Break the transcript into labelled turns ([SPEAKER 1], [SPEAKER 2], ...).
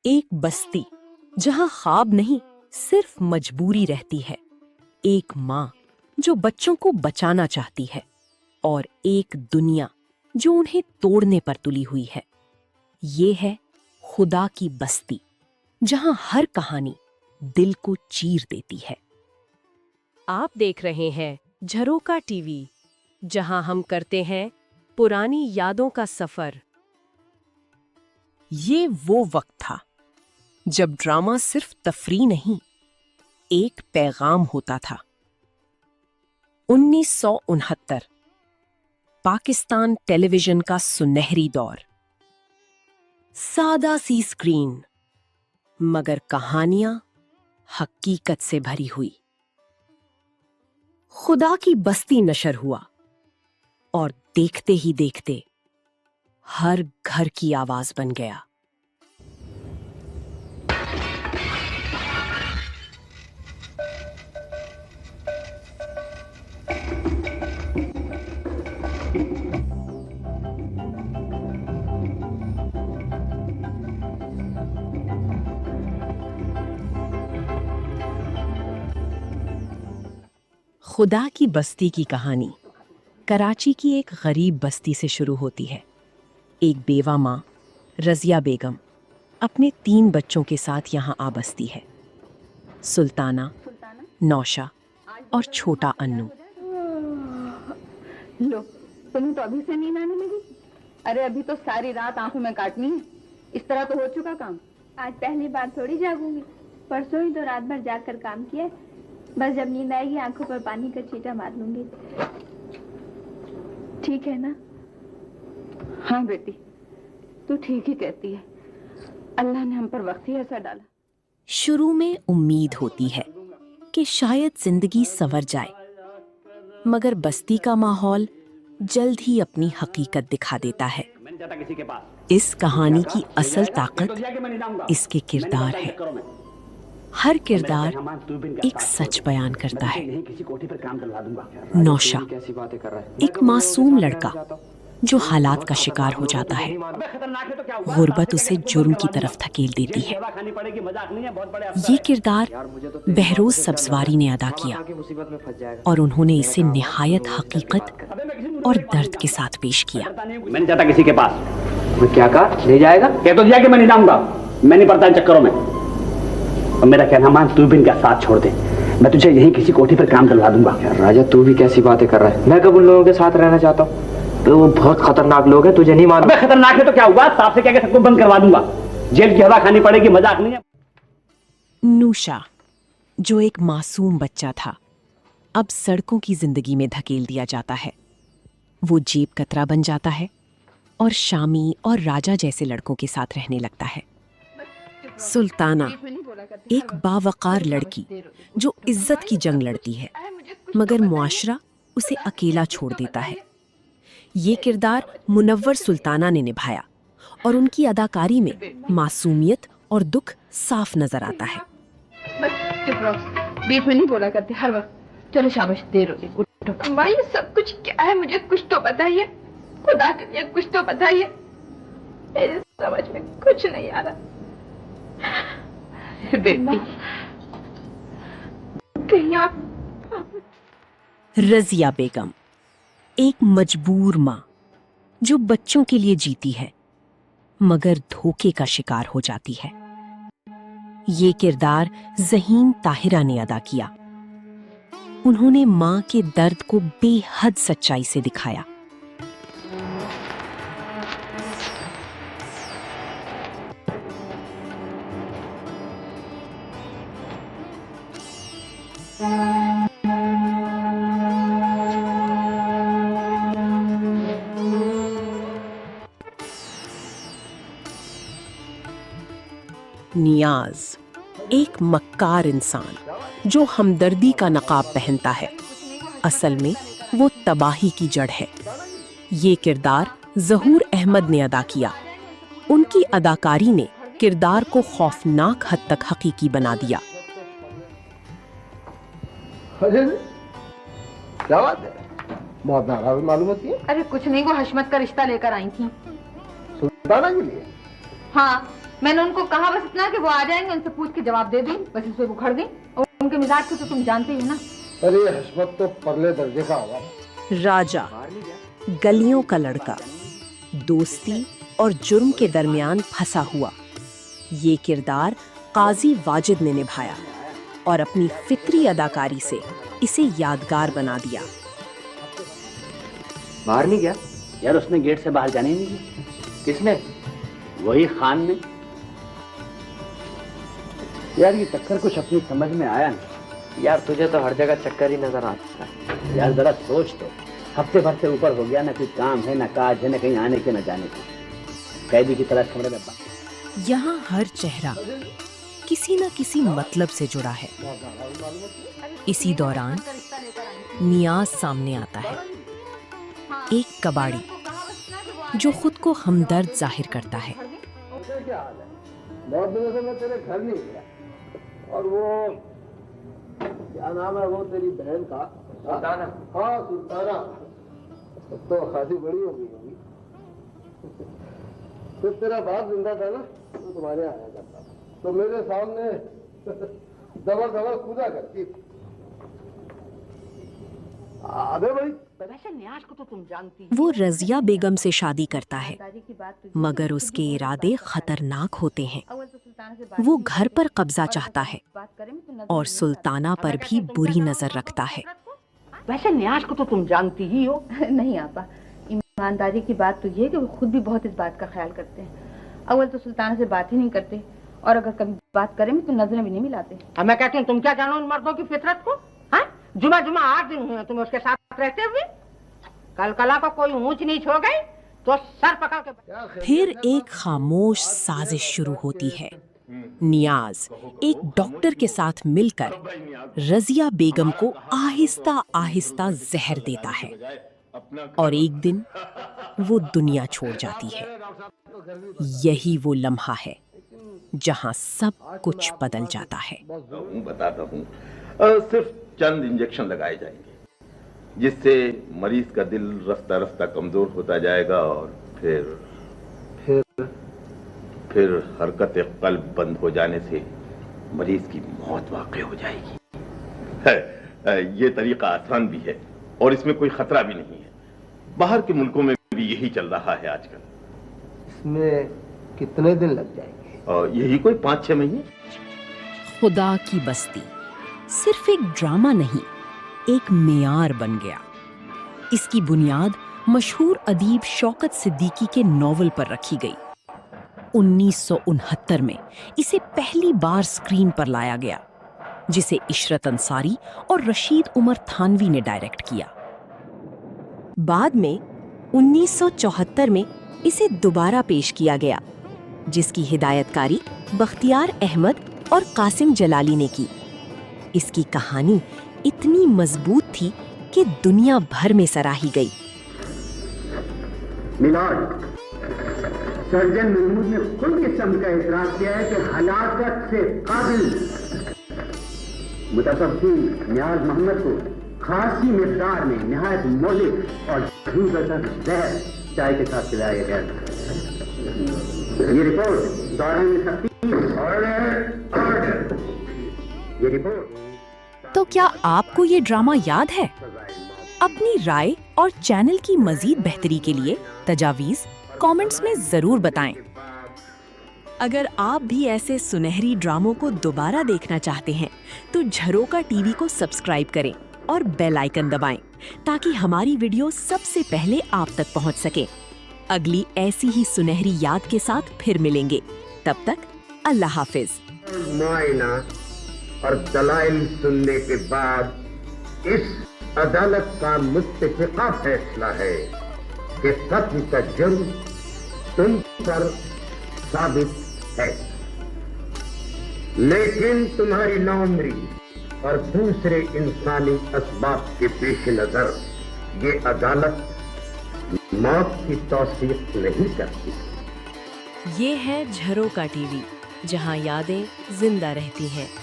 [SPEAKER 1] एक बस्ती जहां ख्वाब नहीं सिर्फ मजबूरी रहती है। एक माँ जो बच्चों को बचाना चाहती है और एक दुनिया जो उन्हें तोड़ने पर तुली हुई है। ये है खुदा की बस्ती, जहां हर कहानी दिल को चीर देती है। आप देख रहे हैं झरोका टीवी, जहां हम करते हैं पुरानी यादों का सफर। ये वो वक्त था जब ड्रामा सिर्फ तफरी नहीं, एक पैगाम होता था। 1969 पाकिस्तान टेलीविजन का सुनहरी दौर। सादा सी स्क्रीन, मगर कहानियां हकीकत से भरी हुई। खुदा की बस्ती नशर हुआ और देखते ही देखते हर घर की आवाज बन गया। खुदा की बस्ती की कहानी कराची की एक गरीब बस्ती से शुरू होती है। एक बेवा माँ रजिया बेगम अपने 3 बच्चों के साथ यहाँ आ बसती है। सुल्ताना, नौशा और छोटा अन्नू।
[SPEAKER 2] लो, तुम्हें तो अभी से नींद आने लगी। अरे अभी तो सारी रात आंखों में काटनी है। इस तरह तो हो चुका काम।
[SPEAKER 3] आज पहली बार थोड़ी जागूंगी, परसों ही तो रात भर जाग कर काम किया। बस जब नींद आएगी आंखों पर पानी का छींटा मार लूंगी। ठीक है ना?
[SPEAKER 2] हाँ बेटी, तू ठीक ही कहती है। अल्लाह ने हम पर वक्त ही ऐसा डाला।
[SPEAKER 1] शुरू में उम्मीद होती है कि शायद जिंदगी संवर जाए, मगर बस्ती का माहौल जल्द ही अपनी हकीकत दिखा देता है। इस कहानी की असल ताकत इसके किरदार है। हर किरदार एक सच बयान करता है। नौशा, एक मासूम लड़का जो हालात का शिकार हो जाता है। गुर्बत उसे जुर्म की तरफ धकेल देती है। ये किरदार बहरोज सब्जवारी ने अदा किया और उन्होंने इसे निहायत हकीकत और दर्द के साथ पेश किया।
[SPEAKER 4] मैं नहीं जाता किसी के पास। मैं क्या कहा? ले जाएगा? कह तो दिया कि मैं नहीं जाऊंगा। मैं नहीं पड़ता इन चक्करों में। और मेरा कहना मान, तू भी इनका साथ छोड़ दे। मैं तुझे यहीं किसी कोठी पर काम करवा दूंगा।
[SPEAKER 5] राजा, तू भी कैसी बातें कर रहा है? मैं कब उन लोगों के साथ रहना चाहता हूँ? तो वो बहुत खतरनाक लोग हैं, तुझे नहीं मालूम?
[SPEAKER 4] खतरनाक है तो क्या हुआ? साहब से क्या सबको बंद करवा दूंगा। जेल की हवा खानी पड़ेगी, मजाक नहीं है।
[SPEAKER 1] नूशा, जो एक मासूम बच्चा था, अब सड़कों की जिंदगी में धकेल दिया जाता है। वो जेब कतरा बन जाता है और शामी और राजा जैसे लड़कों के साथ रहने लगता है। सुल्ताना, एक बावकार लड़की जो इज्जत की जंग लड़ती है, मगर मुआशरा उसे अकेला छोड़ देता है। ये किरदार मुनव्वर सुल्ताना ने निभाया और उनकी अदाकारी में मासूमियत और दुख साफ नजर आता है।
[SPEAKER 2] बस चुप रहो, बीच में नहीं बोला करते हर वक्त। चलो शाबाश, देर हो गई, उठो। अम्मा, ये सब कुछ क्या है? मुझे कुछ तो बताइए, खुदा के लिए कुछ तो बताइए। मेरे समझ में कुछ नहीं आ रहा। बेटी, कहीं आप।
[SPEAKER 1] रजिया बेगम, एक मजबूर माँ जो बच्चों के लिए जीती है, मगर धोखे का शिकार हो जाती है। ये किरदार ज़हीन ताहिरा ने अदा किया। उन्होंने माँ के दर्द को बेहद सच्चाई से दिखाया। नियाज, एक मक्कार इंसान जो हमदर्दी का नकाब पहनता है, असल में वो तबाही की जड़ है। ये किरदार ज़हूर अहमद ने अदा किया। उनकी अदाकारी ने किरदार को खौफनाक हद तक हकीकी बना दिया।
[SPEAKER 5] क्या बात है? बहुत नाराज मालूम होती है।
[SPEAKER 2] अरे कुछ नहीं, वो हशमत का रिश्ता लेकर आई थी।
[SPEAKER 5] सुल्ताना के लिए?
[SPEAKER 2] हाँ, मैंने उनको कहा बस इतना कि वो आ जाएंगे, उनसे पूछ के जवाब दे दूं, बस इस पे उखड़ गई। और उनके मिजाज को तो तुम जानते ही हो ना।
[SPEAKER 6] अरे हस्मत तो परले दर्जे का हुआ।
[SPEAKER 1] राजा, गलियों का लड़का, दोस्ती और जुर्म के दरमियान फंसा हुआ, ये किरदार काजी वाजिद ने निभाया और अपनी फिक्री अदाकारी से इसे यादगार बना दिया।
[SPEAKER 5] बाहर नहीं गया?
[SPEAKER 4] यार उसने गेट से बाहर जाने ही नहीं दिया।
[SPEAKER 5] किसने?
[SPEAKER 4] वही खान ने। यार ये चक्कर कुछ अपनी समझ में आया नहीं।
[SPEAKER 5] यार तुझे तो हर जगह चक्कर ही नजर आता है।
[SPEAKER 4] यार जरा सोच तो, हफ्ते भर से ऊपर हो गया, ना कोई काम है, ना काज है, ना कहीं आने के, ना जाने के, कैदी की तरह कमरे में बंद।
[SPEAKER 1] यहाँ हर चेहरा किसी न किसी मतलब से जुड़ा है। इसी दौरान नियाज सामने आता है, एक कबाड़ी जो खुद को हमदर्द जाहिर करता है।
[SPEAKER 6] क्या हाल है? बहुत दिनों से मैं तेरे घर नहीं गया। और वो क्या नाम है वो तेरी बहन का?
[SPEAKER 5] सुल्ताना।
[SPEAKER 6] हाँ सुल्ताना, तो खासी बड़ी हो गई होगी। तो तेरा बाप जिंदा था ना, तो तुम्हारे आया करता था, तो मेरे सामने दबड़ दबड़ कूदा करती थी। अबे भाई,
[SPEAKER 2] वैसे न्याज को तो तुम जानती
[SPEAKER 1] वो रजिया बेगम से शादी करता है,
[SPEAKER 2] दादी की बात तुझे
[SPEAKER 1] मगर उसके इरादे खतरनाक होते हैं।
[SPEAKER 2] अव्वल तो सुल्ताना से बात
[SPEAKER 1] वो
[SPEAKER 2] नहीं
[SPEAKER 1] घर पर कब्जा चाहता है
[SPEAKER 2] बात करें तो नजर
[SPEAKER 1] और
[SPEAKER 2] नहीं
[SPEAKER 1] सुल्ताना पर भी बुरी नजर रखता है।
[SPEAKER 2] वैसे न्याज को तो तुम जानती ही हो। नहीं आपा, ईमानदारी की बात तो ये है कि वो खुद भी बहुत इस बात का ख्याल करते हैं। अव्वल तो सुल्ताना से बात ही नहीं करते, और अगर कभी बात करें तो नजरें भी नहीं मिलाते।
[SPEAKER 7] अब मैं कहती हूँ तुम क्या जानो उन मर्दों की फितरत को? हाँ, जुमा 8 दिन हुए तुम्हें उसके साथ रहते हुए। कल कला को कोई ऊंच नीच हो गई तो सर पकड़ के।
[SPEAKER 1] फिर एक खामोश साजिश शुरू होती है। नियाज एक डॉक्टर के साथ मिलकर रजिया बेगम को आहिस्ता आहिस्ता जहर देता है और एक दिन वो दुनिया छोड़ जाती है। यही वो लम्हा है जहां सब कुछ बदल जाता है।
[SPEAKER 8] बताता हूँ, सिर्फ चंद इंजेक्शन लगाए जाएंगे जिससे मरीज का दिल रास्ता रास्ता कमजोर होता जाएगा और फिर हरकत कल्ब बंद हो जाने से मरीज की मौत वाक़ई हो जाएगी। ये तरीका आसान भी है और इसमें कोई खतरा भी नहीं है। बाहर के मुल्कों में भी यही चल रहा है आजकल।
[SPEAKER 6] इसमें कितने दिन लग जाएंगे?
[SPEAKER 8] और यही कोई 5-6 महीने।
[SPEAKER 1] खुदा की बस्ती सिर्फ एक ड्रामा नहीं, एक मेयार बन गया। इसकी बुनियाद मशहूर अदीब शौकत सिद्दीकी के नॉवल पर रखी गई। 1969 में इसे पहली बार स्क्रीन पर लाया गया, जिसे इशरत अंसारी और रशीद उमर थानवी ने डायरेक्ट किया। बाद में 1974 में इसे दोबारा पेश किया गया, जिसकी हिदायतकारी बख्तियार अहमद और कासिम जलाली ने की। इसकी कहानी इतनी मजबूत थी कि दुनिया भर में सराही गई।
[SPEAKER 9] मिलॉर्ड, सर्जन महमूद ने खुद इस समझ का इतराज किया है कि हलाकत से काबिल मुतसब्बिब नियाज मोहम्मद को खासी मिकदार में निहायत मौलिक और जबरदस्त जहर चाय के साथ पिलाया गया। ये रिपोर्ट दौरान सख्ती ये रिपोर्ट।
[SPEAKER 1] तो क्या आपको ये ड्रामा याद है? अपनी राय और चैनल की मजीद बेहतरी के लिए तजावीज़ कमेंट्स में जरूर बताएं। अगर आप भी ऐसे सुनहरी ड्रामों को दोबारा देखना चाहते हैं तो झरोका टीवी को सब्सक्राइब करें और बेल आइकन दबाएं ताकि हमारी वीडियो सबसे पहले आप तक पहुंच सके। अगली ऐसी ही सुनहरी याद के साथ फिर मिलेंगे। तब तक अल्लाह हाफिज।
[SPEAKER 9] मुआयना और दलाइल सुनने के बाद इस अदालत का मुत्तफ़िक़ा फैसला है कि कत्ल का जुर्म तुम पर साबित है, लेकिन तुम्हारी नाउम्री और दूसरे इंसानी असबाब के पेश नजर ये अदालत मौत की तौसीक़ नहीं करती।
[SPEAKER 1] ये है झरोका टीवी, जहां यादें जिंदा रहती हैं।